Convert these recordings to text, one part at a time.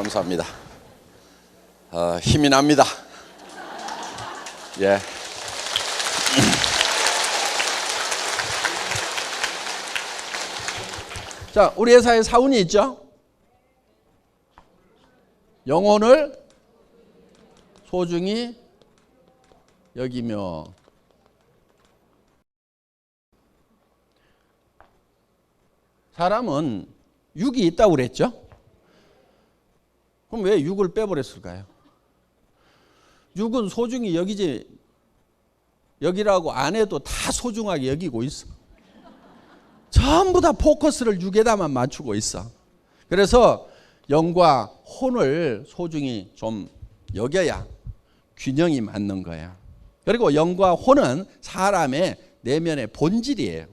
감사합니다. 힘이 납니다. 예. 자, 우리 회사에 사운이 있죠? 영혼을 소중히 여기며. 사람은 육이 있다고 그랬죠? 그럼 왜 육을 빼버렸을까요? 육은 소중히 여기지, 여기라고 안 해도 다 소중하게 여기고 있어. 전부 다 포커스를 육에다만 맞추고 있어. 그래서 영과 혼을 소중히 좀 여겨야 균형이 맞는 거야. 그리고 영과 혼은 사람의 내면의 본질이에요.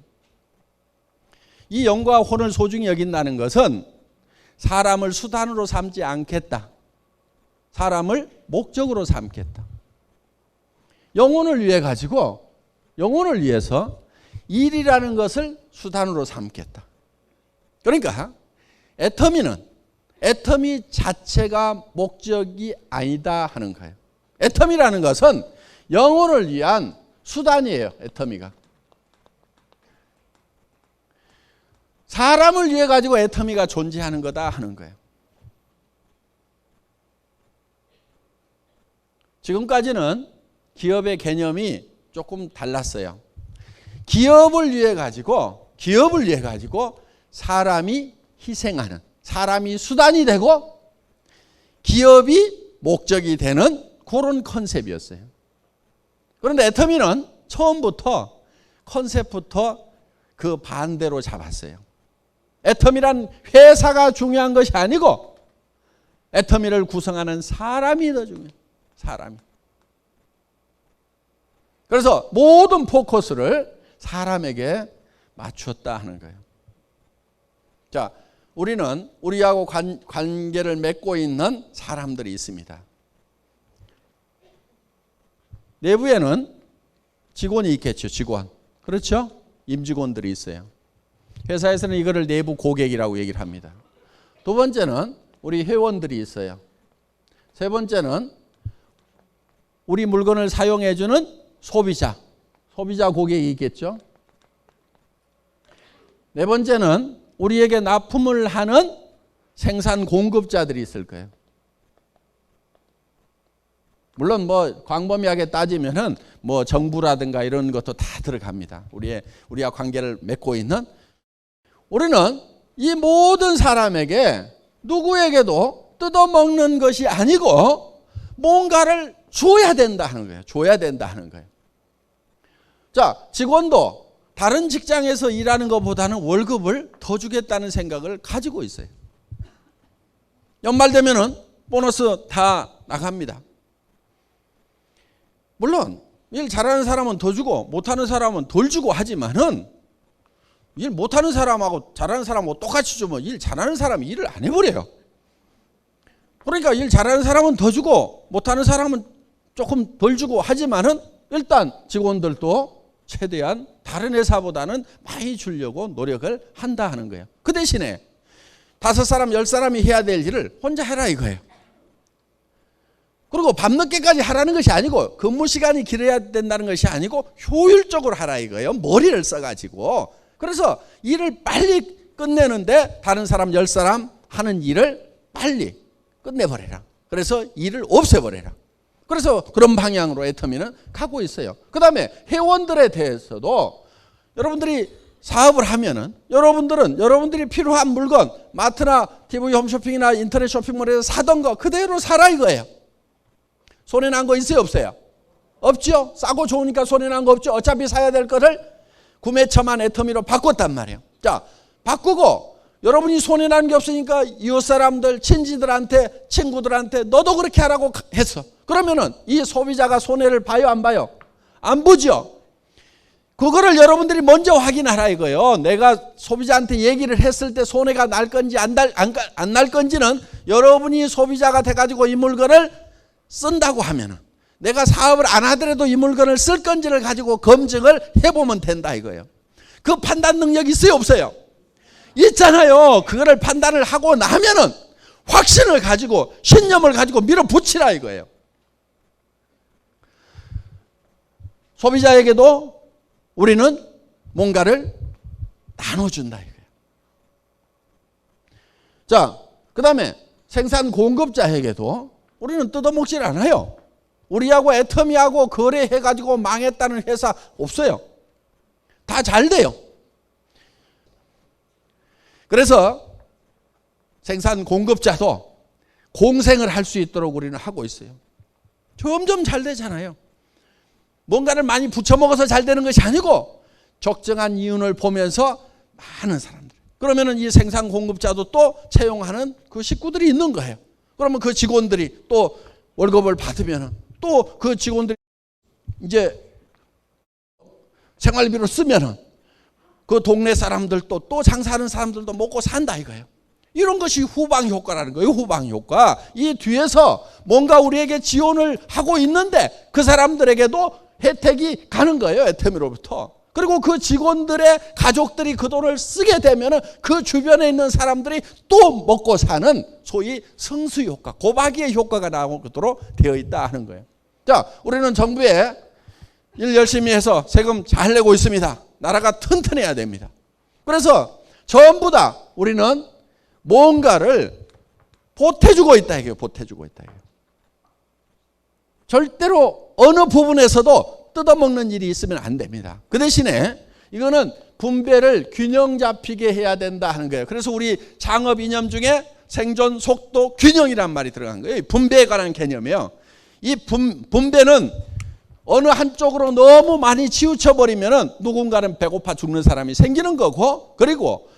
이 영과 혼을 소중히 여긴다는 것은 사람을 수단으로 삼지 않겠다. 사람을 목적으로 삼겠다. 영혼을 위해 가지고, 영혼을 위해서 일이라는 것을 수단으로 삼겠다. 그러니까 애터미 자체가 목적이 아니다 하는 거예요. 애터미라는 것은 영혼을 위한 수단이에요. 애터미가. 사람을 위해 가지고 애터미가 존재하는 거다 하는 거예요. 지금까지는 기업의 개념이 조금 달랐어요. 기업을 위해 가지고 사람이 희생하는, 사람이 수단이 되고 기업이 목적이 되는 그런 컨셉이었어요. 그런데 애터미는 처음부터 컨셉부터 그 반대로 잡았어요. 애터미란 회사가 중요한 것이 아니고 애터미를 구성하는 사람이 더 중요해요. 사람이. 그래서 모든 포커스를 사람에게 맞췄다 하는 거예요. 자, 우리는 우리하고 관계를 맺고 있는 사람들이 있습니다. 내부에는 직원이 있겠죠. 직원. 그렇죠? 임직원들이 있어요. 회사에서는 이거를 내부 고객이라고 얘기를 합니다. 두 번째는 우리 회원들이 있어요. 세 번째는 우리 물건을 사용해 주는 소비자 고객이 있겠죠. 네 번째는 우리에게 납품을 하는 생산 공급자들이 있을 거예요. 물론 뭐 광범위하게 따지면은 뭐 정부라든가 이런 것도 다 들어갑니다. 우리와 관계를 맺고 있는, 우리는 이 모든 사람에게 누구에게도 뜯어먹는 것이 아니고 뭔가를 줘야 된다 하는 거예요. 줘야 된다 하는 거예요. 자, 직원도 다른 직장에서 일하는 것보다는 월급을 더 주겠다는 생각을 가지고 있어요. 연말 되면은 보너스 다 나갑니다. 물론 일 잘하는 사람은 더 주고 못하는 사람은 덜 주고 하지만은 일 못하는 사람하고 잘하는 사람하고 똑같이 주면 일 잘하는 사람이 일을 안 해버려요. 그러니까 일 잘하는 사람은 더 주고 못하는 사람은 조금 덜 주고 하지만은 일단 직원들도 최대한 다른 회사보다는 많이 주려고 노력을 한다 하는 거예요. 그 대신에 5사람, 10사람이 해야 될 일을 혼자 해라 이거예요. 그리고 밤늦게까지 하라는 것이 아니고, 근무 시간이 길어야 된다는 것이 아니고 효율적으로 하라 이거예요. 머리를 써가지고. 그래서 일을 빨리 끝내는데 다른 사람 10사람 하는 일을 빨리 끝내버려라. 그래서 일을 없애버려라. 그래서 그런 방향으로 애터미는 가고 있어요. 그 다음에 회원들에 대해서도 여러분들이 사업을 하면은 여러분들이 필요한 물건, 마트나 TV 홈쇼핑이나 인터넷 쇼핑몰에서 사던 거 그대로 사라 이거예요. 손해난 거 있어요, 없어요? 없죠? 싸고 좋으니까 손해난 거 없죠? 어차피 사야 될 거를 구매처만 애터미로 바꿨단 말이에요. 자, 바꾸고 여러분이 손해난 게 없으니까 이웃 사람들, 친지들한테, 친구들한테 너도 그렇게 하라고 했어. 그러면은 이 소비자가 손해를 봐요, 안 봐요? 안 보죠? 그거를 여러분들이 먼저 확인하라 이거예요. 내가 소비자한테 얘기를 했을 때 손해가 날 건지 안 날 건지는 여러분이 소비자가 돼가지고 이 물건을 쓴다고 하면은, 내가 사업을 안 하더라도 이 물건을 쓸 건지를 가지고 검증을 해보면 된다 이거예요. 그 판단 능력이 있어요, 없어요? 있잖아요. 그거를 판단을 하고 나면은 확신을 가지고 신념을 가지고 밀어붙이라 이거예요. 소비자에게도 우리는 뭔가를 나눠준다 이거예요. 자, 그 다음에 생산 공급자에게도 우리는 뜯어먹질 않아요. 우리하고 애터미하고 거래해가지고 망했다는 회사 없어요. 다 잘 돼요. 그래서 생산 공급자도 공생을 할 수 있도록 우리는 하고 있어요. 점점 잘 되잖아요. 뭔가를 많이 부쳐먹어서 잘 되는 것이 아니고 적정한 이윤을 보면서 많은 사람들. 그러면은 이 생산 공급자도 또 채용하는 그 식구들이 있는 거예요. 그러면 그 직원들이 또 월급을 받으면 또 그 직원들이 이제 생활비로 쓰면은 그 동네 사람들도 또 장사하는 사람들도 먹고 산다 이거예요. 이런 것이 후방 효과라는 거예요. 후방 효과. 이 뒤에서 뭔가 우리에게 지원을 하고 있는데 그 사람들에게도 혜택이 가는 거예요. 애터미로부터. 그리고 그 직원들의 가족들이 그 돈을 쓰게 되면 그 주변에 있는 사람들이 또 먹고 사는 소위 성수 효과, 고박이의 효과가 나오도록 되어 있다 하는 거예요. 자, 우리는 정부에 일 열심히 해서 세금 잘 내고 있습니다. 나라가 튼튼해야 됩니다. 그래서 전부 다 우리는 뭔가를 보태주고 있다 이게요. 보태주고 있다 이게요. 절대로 어느 부분에서도 뜯어먹는 일이 있으면 안 됩니다. 그 대신에 이거는 분배를 균형 잡히게 해야 된다 하는 거예요. 그래서 우리 창업 이념 중에 생존 속도 균형이란 말이 들어간 거예요. 분배에 관한 개념이에요. 이 분배는 어느 한쪽으로 너무 많이 치우쳐버리면 누군가는 배고파 죽는 사람이 생기는 거고, 그리고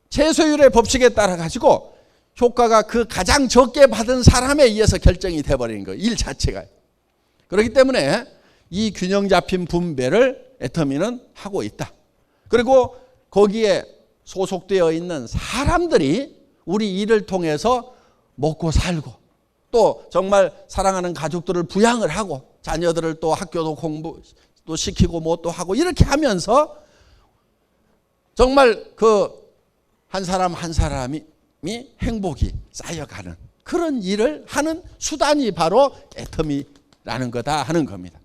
채소율의 법칙에 따라 가지고 효과가 그 가장 적게 받은 사람에 의해서 결정이 돼버리는 거예요. 일 자체가. 그렇기 때문에 이 균형 잡힌 분배를 애터미는 하고 있다. 그리고 거기에 소속되어 있는 사람들이 우리 일을 통해서 먹고 살고 또 정말 사랑하는 가족들을 부양을 하고 자녀들을 또 학교도 공부도 시키고 뭐 또 하고 이렇게 하면서 정말 그 한 사람 한 사람이 행복이 쌓여가는 그런 일을 하는 수단이 바로 애터미라는 거다 하는 겁니다.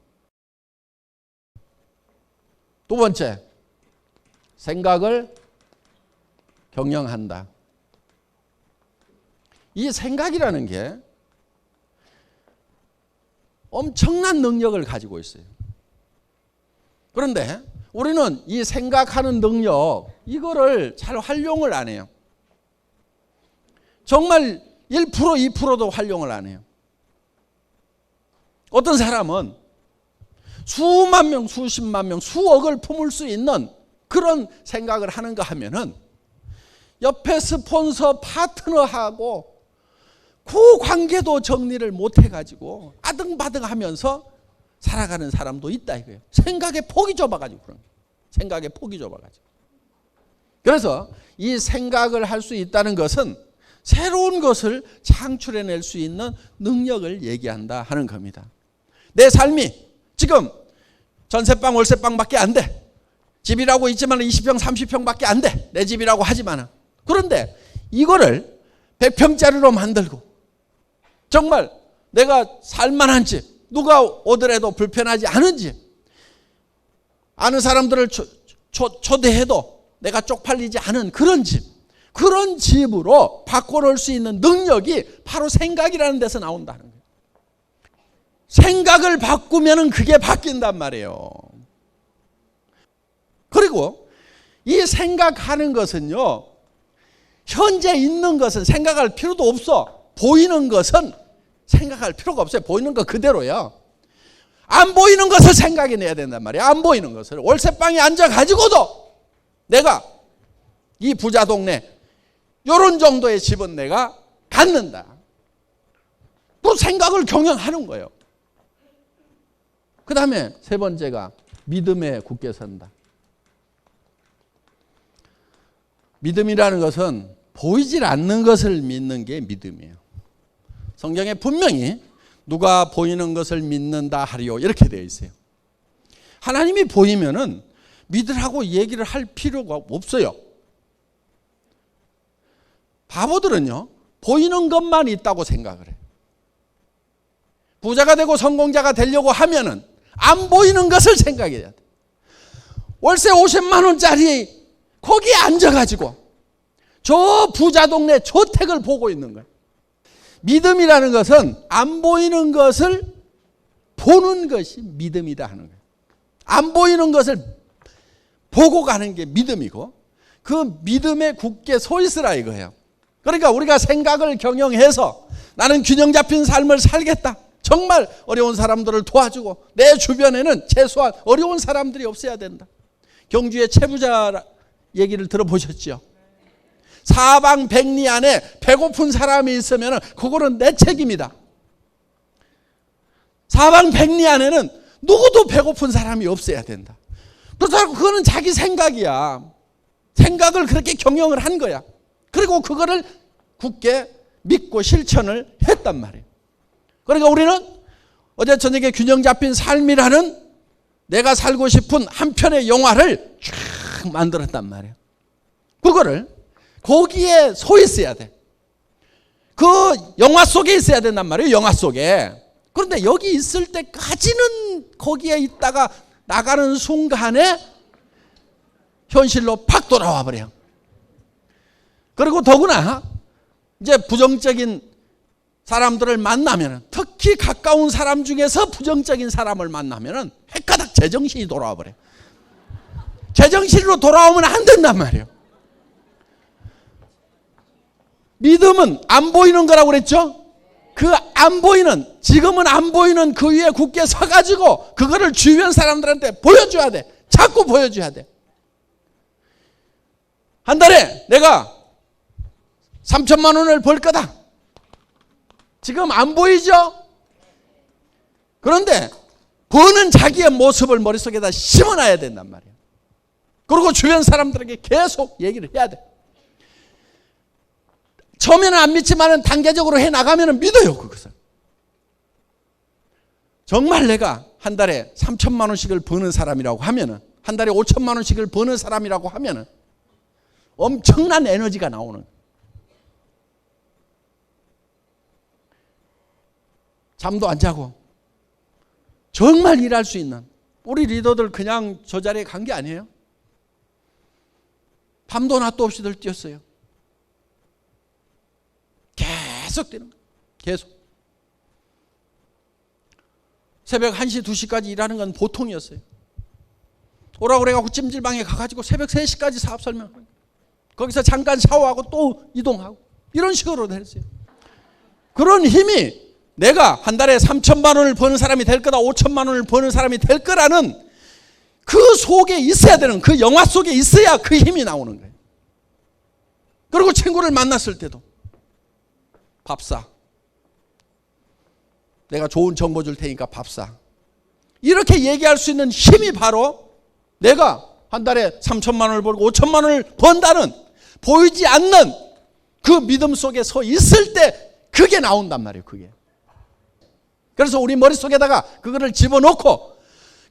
두 번째, 생각을 경영한다. 이 생각이라는 게 엄청난 능력을 가지고 있어요. 그런데 우리는 이 생각하는 능력, 이거를 잘 활용을 안 해요. 정말 1%, 2%도 활용을 안 해요. 어떤 사람은 수만 명, 수십만 명, 수억을 품을 수 있는 그런 생각을 하는가 하면은 옆에 스폰서 파트너하고 그 관계도 정리를 못 해가지고 아등바등 하면서 살아가는 사람도 있다 이거예요. 생각의 폭이 좁아가지고 그런 거예요. 생각의 폭이 좁아가지고. 그래서 이 생각을 할 수 있다는 것은 새로운 것을 창출해낼 수 있는 능력을 얘기한다 하는 겁니다. 내 삶이 지금 전세방 월세방밖에 안 돼. 집이라고 있지만 20평 30평밖에 안 돼. 내 집이라고 하지만. 그런데 이거를 100평짜리로 만들고 정말 내가 살만한 집, 누가 오더라도 불편하지 않은 집, 아는 사람들을 초대해도 내가 쪽팔리지 않은 그런 집, 그런 집으로 바꿔놓을 수 있는 능력이 바로 생각이라는 데서 나온다는 거예요. 생각을 바꾸면 그게 바뀐단 말이에요. 그리고 이 생각하는 것은요, 현재 있는 것은 생각할 필요도 없어. 보이는 것은 생각할 필요가 없어요. 보이는 거 그대로요. 안 보이는 것을 생각해 내야 된단 말이에요. 안 보이는 것을. 월세방에 앉아가지고도 내가 이 부자 동네 이런 정도의 집은 내가 갖는다. 또 생각을 경영하는 거예요. 그 다음에 세 번째가 믿음에 굳게 선다. 믿음이라는 것은 보이질 않는 것을 믿는 게 믿음이에요. 성경에 분명히 누가 보이는 것을 믿는다 하리요 이렇게 되어 있어요. 하나님이 보이면은 믿으라고 얘기를 할 필요가 없어요. 바보들은요, 보이는 것만 있다고 생각을 해요. 부자가 되고 성공자가 되려고 하면은 안 보이는 것을 생각해야 돼. 월세 50만 원짜리 거기에 앉아가지고 저 부자 동네 저택을 보고 있는 거예요. 믿음이라는 것은 안 보이는 것을 보는 것이 믿음이다 하는 거예요. 안 보이는 것을 보고 가는 게 믿음이고 그 믿음에 굳게 서 있으라 이거예요. 그러니까 우리가 생각을 경영해서 나는 균형 잡힌 삶을 살겠다. 정말 어려운 사람들을 도와주고 내 주변에는 최소한 어려운 사람들이 없어야 된다. 경주의 채부자 얘기를 들어보셨죠? 사방백리 안에 배고픈 사람이 있으면 그거는 내 책임이다. 사방백리 안에는 누구도 배고픈 사람이 없어야 된다. 그렇다고 그거는 자기 생각이야. 생각을 그렇게 경영을 한 거야. 그리고 그거를 굳게 믿고 실천을 했단 말이에요. 그러니까 우리는 어제 저녁에 균형 잡힌 삶이라는 내가 살고 싶은 한 편의 영화를 쫙 만들었단 말이에요. 그거를 거기에 서 있어야 돼. 그 영화 속에 있어야 된단 말이에요. 영화 속에. 그런데 여기 있을 때까지는 거기에 있다가 나가는 순간에 현실로 팍 돌아와 버려요. 그리고 더구나 이제 부정적인 사람들을 만나면, 특히 가까운 사람 중에서 부정적인 사람을 만나면 헷가닥 제정신이 돌아와 버려요. 제정신으로 돌아오면 안 된단 말이에요. 믿음은 안 보이는 거라고 그랬죠? 그 안 보이는, 지금은 안 보이는 그 위에 굳게 서가지고 그거를 주변 사람들한테 보여줘야 돼. 자꾸 보여줘야 돼. 한 달에 내가 3천만 원을 벌 거다. 지금 안 보이죠? 그런데 버는 자기의 모습을 머릿속에다 심어놔야 된단 말이에요. 그리고 주변 사람들에게 계속 얘기를 해야 돼. 처음에는 안 믿지만 단계적으로 해나가면 믿어요. 그것을. 정말 내가 한 달에 3천만 원씩을 버는 사람이라고 하면은, 한 달에 5천만 원씩을 버는 사람이라고 하면은 엄청난 에너지가 나오는 거예요. 잠도 안 자고 정말 일할 수 있는 우리 리더들 그냥 저 자리에 간 게 아니에요. 밤도 낮도 없이들 뛰었어요. 계속 뛰는 거예요. 계속. 새벽 1시, 2시까지 일하는 건 보통이었어요. 오라고 그래가지고 찜질방에 가가지고 새벽 3시까지 사업 설명하고 거기서 잠깐 샤워하고 또 이동하고 이런 식으로 됐어요. 그런 힘이 내가 한 달에 3천만 원을 버는 사람이 될 거다, 5천만 원을 버는 사람이 될 거라는 그 속에 있어야 되는, 그 영화 속에 있어야 그 힘이 나오는 거예요. 그리고 친구를 만났을 때도 밥 사. 내가 좋은 정보 줄 테니까 밥 사. 이렇게 얘기할 수 있는 힘이 바로 내가 한 달에 3천만 원을 벌고 5천만 원을 번다는 보이지 않는 그 믿음 속에 서 있을 때 그게 나온단 말이에요. 그게. 그래서 우리 머릿속에다가 그거를 집어넣고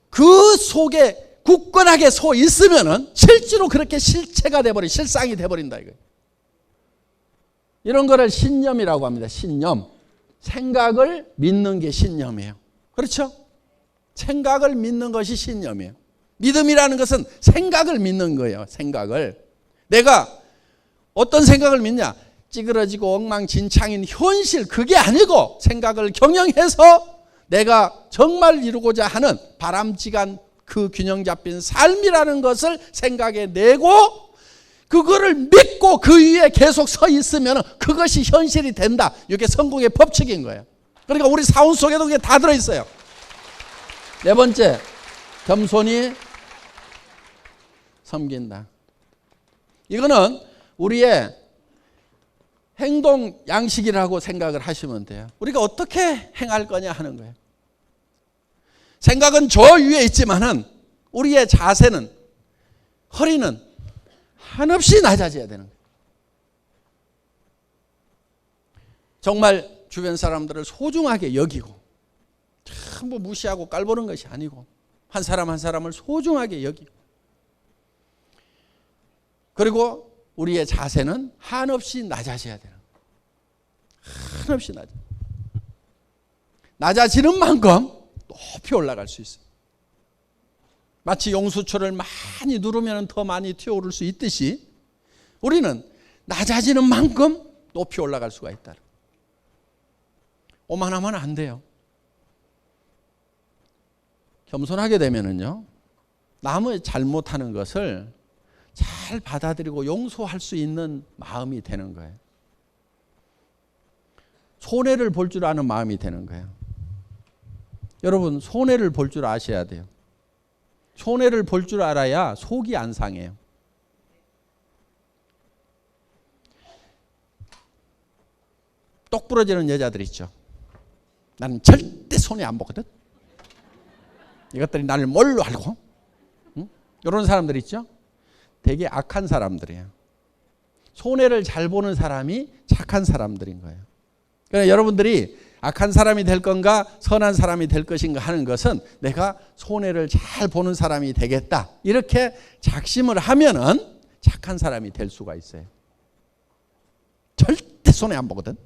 그 속에 굳건하게 서 있으면은 실제로 그렇게 실체가 돼버린, 실상이 돼버린다 이거예요. 이런 거를 신념이라고 합니다. 신념. 생각을 믿는 게 신념이에요. 그렇죠? 생각을 믿는 것이 신념이에요. 믿음이라는 것은 생각을 믿는 거예요. 생각을. 내가 어떤 생각을 믿냐? 찌그러지고 엉망진창인 현실, 그게 아니고 생각을 경영해서 내가 정말 이루고자 하는 바람직한 그 균형 잡힌 삶이라는 것을 생각해 내고 그거를 믿고 그 위에 계속 서 있으면 그것이 현실이 된다. 이게 성공의 법칙인 거예요. 그러니까 우리 사원 속에도 그게 다 들어있어요. 네 번째, 겸손히 섬긴다. 이거는 우리의 행동 양식이라고 생각을 하시면 돼요. 우리가 어떻게 행할 거냐 하는 거예요. 생각은 저 위에 있지만은 우리의 자세는, 허리는 한없이 낮아져야 되는 거예요. 정말 주변 사람들을 소중하게 여기고 전부 무시하고 깔보는 것이 아니고 한 사람 한 사람을 소중하게 여기고, 그리고 우리의 자세는 한없이 낮아져야 되는 거예요. 한없이 낮아지는 만큼 높이 올라갈 수 있어요. 마치 용수초를 많이 누르면 더 많이 튀어오를 수 있듯이 우리는 낮아지는 만큼 높이 올라갈 수가 있다. 오만하면 안 돼요. 겸손하게 되면은요, 남의 잘못하는 것을 잘 받아들이고 용서할 수 있는 마음이 되는 거예요. 손해를 볼 줄 아는 마음이 되는 거예요. 여러분, 손해를 볼 줄 아셔야 돼요. 손해를 볼 줄 알아야 속이 안 상해요. 똑 부러지는 여자들 있죠. 나는 절대 손해 안 보거든. 이것들이 나를 뭘로 알고? 응? 이런 사람들 있죠. 되게 악한 사람들이에요. 손해를 잘 보는 사람이 착한 사람들인 거예요. 그러니까 여러분들이 악한 사람이 될 건가 선한 사람이 될 것인가 하는 것은 내가 손해를 잘 보는 사람이 되겠다, 이렇게 작심을 하면은 착한 사람이 될 수가 있어요. 절대 손해 안 보거든.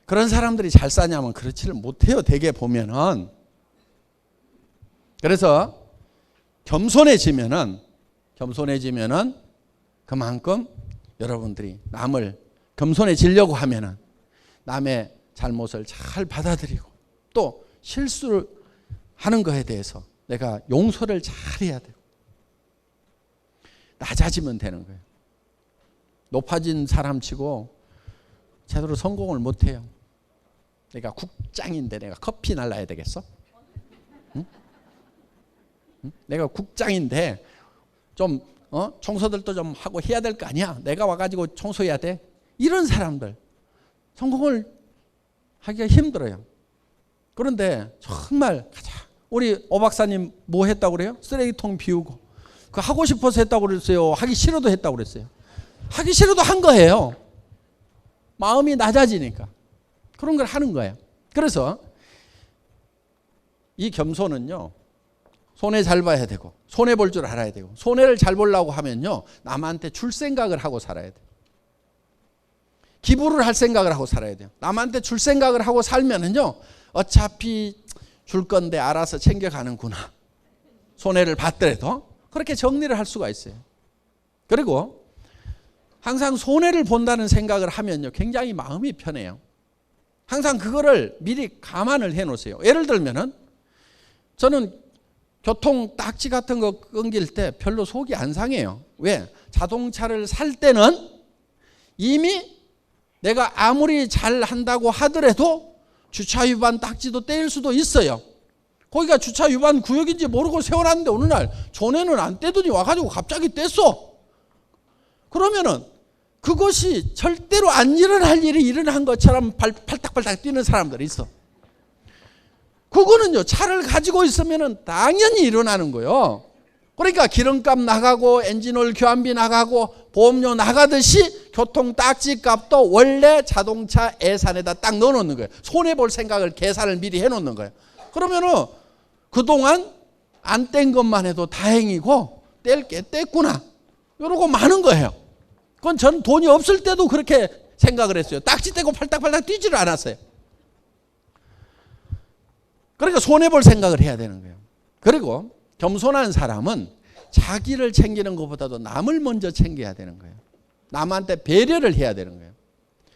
그런 사람들이 잘 사냐면 그렇지를 못해요. 대개 보면은. 그래서 겸손해지면은 그만큼 여러분들이 남을 겸손해지려고 하면은 남의 잘못을 잘 받아들이고 또 실수를 하는 것에 대해서 내가 용서를 잘 해야 되고 낮아지면 되는 거예요. 높아진 사람치고 제대로 성공을 못해요. 내가 국장인데 내가 커피 날라야 되겠어? 응? 응? 내가 국장인데 좀 청소들도 좀 하고 해야 될 거 아니야. 내가 와가지고 청소해야 돼. 이런 사람들 성공을 하기가 힘들어요. 그런데 정말 우리 오 박사님 뭐 했다고 그래요? 쓰레기통 비우고. 그 하고 싶어서 했다고 그랬어요? 하기 싫어도 했다고 그랬어요? 하기 싫어도 한 거예요. 마음이 낮아지니까 그런 걸 하는 거예요. 그래서 이 겸손은요, 손해 잘 봐야 되고 손해 볼 줄 알아야 되고, 손해를 잘 보려고 하면요 남한테 줄 생각을 하고 살아야 돼요. 기부를 할 생각을 하고 살아야 돼요. 남한테 줄 생각을 하고 살면은요 어차피 줄 건데 알아서 챙겨가는구나, 손해를 받더라도 그렇게 정리를 할 수가 있어요. 그리고 항상 손해를 본다는 생각을 하면요 굉장히 마음이 편해요. 항상 그거를 미리 감안을 해 놓으세요. 예를 들면은 저는 교통 딱지 같은 거 끊길 때 별로 속이 안 상해요. 왜? 자동차를 살 때는 이미 내가 아무리 잘 한다고 하더라도 주차 위반 딱지도 떼일 수도 있어요. 거기가 주차 위반 구역인지 모르고 세워놨는데 어느 날 전에는 안 떼더니 와가지고 갑자기 뗐어. 그러면은 그것이 절대로 안 일어날 일이 일어난 것처럼 팔딱팔딱 뛰는 사람들이 있어. 그거는요 차를 가지고 있으면은 당연히 일어나는 거예요. 그러니까 기름값 나가고 엔진오일 교환비 나가고 보험료 나가듯이 교통 딱지 값도 원래 자동차 예산에다 딱 넣어놓는 거예요. 손해볼 생각을 계산을 미리 해놓는 거예요. 그러면은 그동안 안 뗀 것만 해도 다행이고 뗄 게 뗐구나 이러고 마는 거예요. 그건 저는 돈이 없을 때도 그렇게 생각을 했어요. 딱지 떼고 팔딱팔딱 뛰지를 않았어요. 그러니까 손해볼 생각을 해야 되는 거예요. 그리고 겸손한 사람은 자기를 챙기는 것보다도 남을 먼저 챙겨야 되는 거예요. 남한테 배려를 해야 되는 거예요.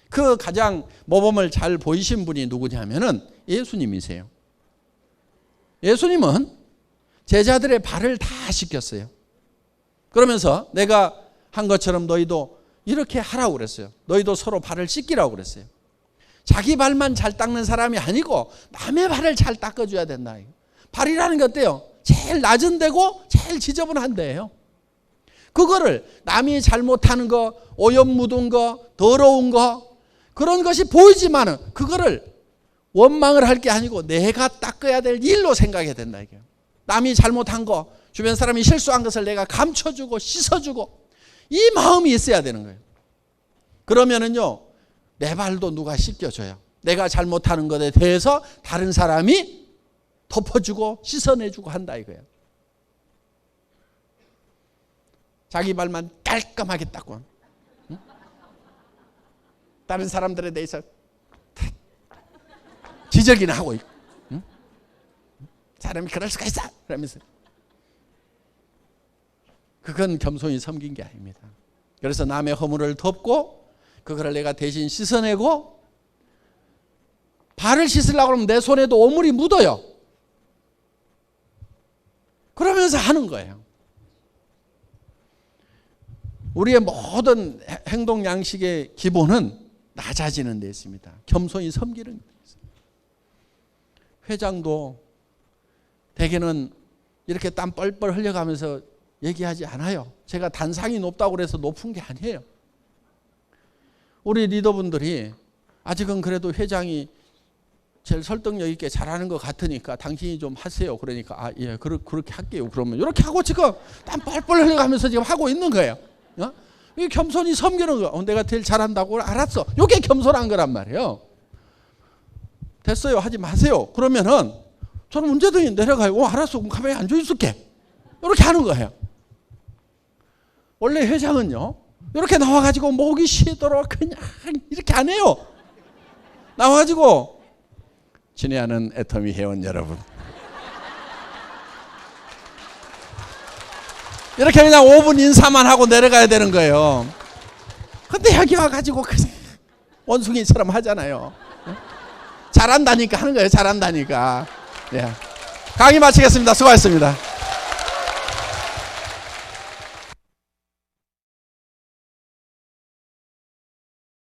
그 가장 모범을 잘 보이신 분이 누구냐면은 예수님이세요. 예수님은 제자들의 발을 다 씻겼어요. 그러면서 내가 한 것처럼 너희도 이렇게 하라고 그랬어요. 너희도 서로 발을 씻기라고 그랬어요. 자기 발만 잘 닦는 사람이 아니고 남의 발을 잘 닦아줘야 된다. 발이라는 게 어때요? 제일 낮은 데고 제일 지저분한 데예요. 그거를 남이 잘못하는 거, 오염 묻은 거, 더러운 거 그런 것이 보이지만은 그거를 원망을 할 게 아니고 내가 닦아야 될 일로 생각해야 된다. 이게 남이 잘못한 거, 주변 사람이 실수한 것을 내가 감춰주고 씻어주고 이 마음이 있어야 되는 거예요. 그러면은요 내 발도 누가 씻겨줘요. 내가 잘못하는 것에 대해서 다른 사람이 덮어주고 씻어내주고 한다 이거예요. 자기 발만 깔끔하게 닦고, 응? 다른 사람들에 대해서 지적이나 하고 있고, 응? 사람이 그럴 수가 있어 그러면서. 그건 겸손히 섬긴 게 아닙니다. 그래서 남의 허물을 덮고 그거를 내가 대신 씻어내고, 발을 씻으려고 하면 내 손에도 오물이 묻어요. 그러면서 하는 거예요. 우리의 모든 행동 양식의 기본은 낮아지는 데 있습니다. 겸손히 섬기는 데 있습니다. 회장도 대개는 이렇게 땀 뻘뻘 흘려가면서 얘기하지 않아요. 제가 단상이 높다고 그래서 높은 게 아니에요. 우리 리더분들이 아직은 그래도 회장이 제일 설득력 있게 잘하는 것 같으니까 당신이 좀 하세요. 그러니까 아, 예, 그렇게 할게요. 그러면 이렇게 하고 지금 땀 뻘뻘 흘려가면서 지금 하고 있는 거예요. 어? 이 겸손히 섬기는 거. 내가 제일 잘한다고 알았어. 이게 겸손한 거란 말이에요. 됐어요. 하지 마세요. 그러면은 저는 문제등이 내려가요. 알았어. 그럼 가만히 앉아 있을게. 이렇게 하는 거예요. 원래 회장은요, 이렇게 나와가지고 목이 쉬도록 그냥 이렇게 안 해요. 나와가지고 친애하는 애터미 회원 여러분, 이렇게 그냥 5분 인사만 하고 내려가야 되는 거예요. 근데 여기 와가지고 그냥 원숭이처럼 하잖아요. 잘한다니까 하는 거예요. 잘한다니까. 예. 강의 마치겠습니다. 수고하셨습니다.